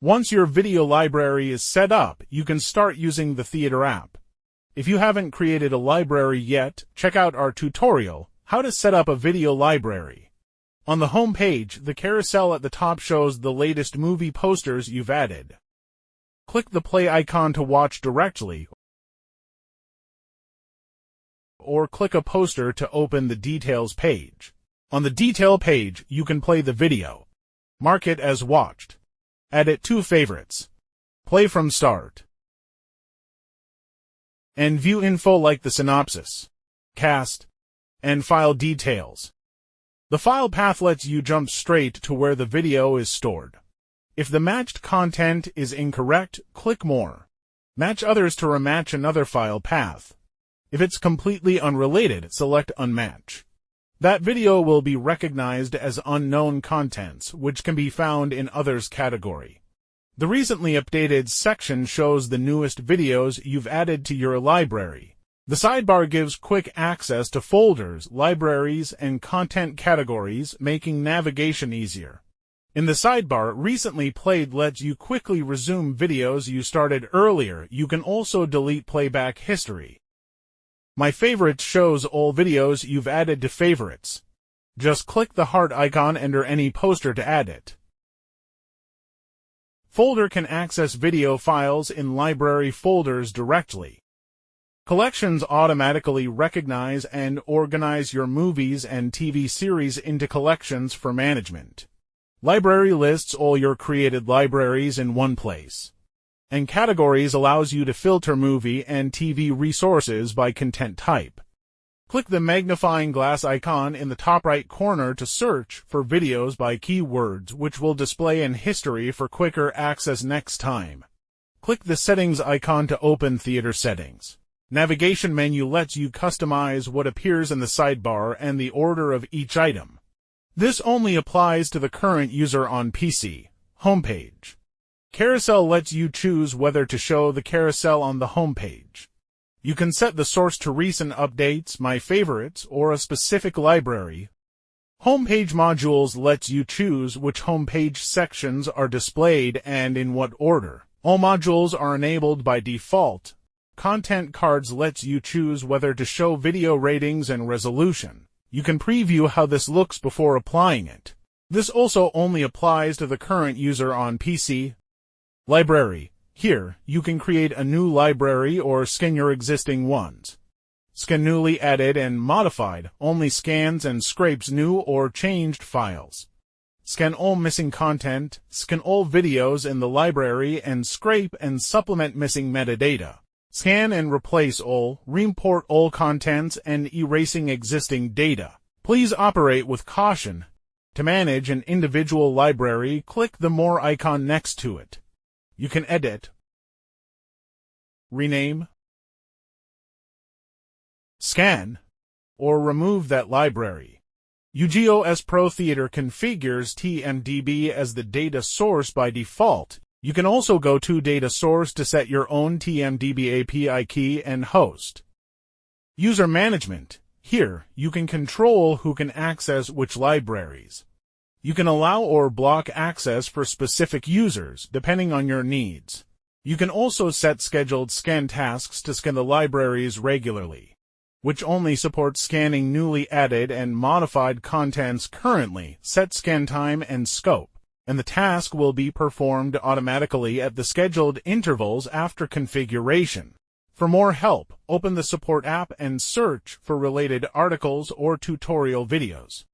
Once your video library is set up, you can start using the Theater app. If you haven't created a library yet, check out our tutorial, How to Set Up a Video Library. On the home page, the carousel at the top shows the latest movie posters you've added. Click the play icon to watch directly, or click a poster to open the details page. On the detail page, you can play the video. Mark it as watched. Add it to favorites. Play from start. And view info like the synopsis, cast, and file details. The file path lets you jump straight to where the video is stored. If the matched content is incorrect, click More. Match others to rematch another file path. If it's completely unrelated, select Unmatch. That video will be recognized as unknown contents, which can be found in Others category. The recently updated section shows the newest videos you've added to your library. The sidebar gives quick access to folders, libraries, and content categories, making navigation easier. In the sidebar, Recently Played lets you quickly resume videos you started earlier. You can also delete playback history. My Favorites shows all videos you've added to favorites. Just click the heart icon under any poster to add it. Folder can access video files in library folders directly. Collections automatically recognize and organize your movies and TV series into collections for management. Library lists all your created libraries in one place. And Categories allows you to filter movie and TV resources by content type. Click the magnifying glass icon in the top right corner to search for videos by keywords, which will display in history for quicker access next time. Click the Settings icon to open Theater Settings. Navigation menu lets you customize what appears in the sidebar and the order of each item. This only applies to the current user on PC. Homepage. Carousel lets you choose whether to show the carousel on the homepage. You can set the source to recent updates, My Favorites, or a specific library. Homepage modules lets you choose which homepage sections are displayed and in what order. All modules are enabled by default. Content cards lets you choose whether to show video ratings and resolution. You can preview how this looks before applying it. This also only applies to the current user on PC. Library. Here, you can create a new library or scan your existing ones. Scan newly added and modified, only scans and scrapes new or changed files. Scan all missing content, scan all videos in the library and scrape and supplement missing metadata. Scan and replace all, re-import all contents and erasing existing data. Please operate with caution. To manage an individual library, click the More icon next to it. You can edit, rename, scan, or remove that library. UGREENNAS Pro Theater configures TMDB as the data source by default. You can also go to Data Source to set your own TMDB API key and host. User Management. Here, you can control who can access which libraries. You can allow or block access for specific users, depending on your needs. You can also set scheduled scan tasks to scan the libraries regularly, which only supports scanning newly added and modified contents currently. Set scan time and scope, and the task will be performed automatically at the scheduled intervals after configuration. For more help, open the Support app and search for related articles or tutorial videos.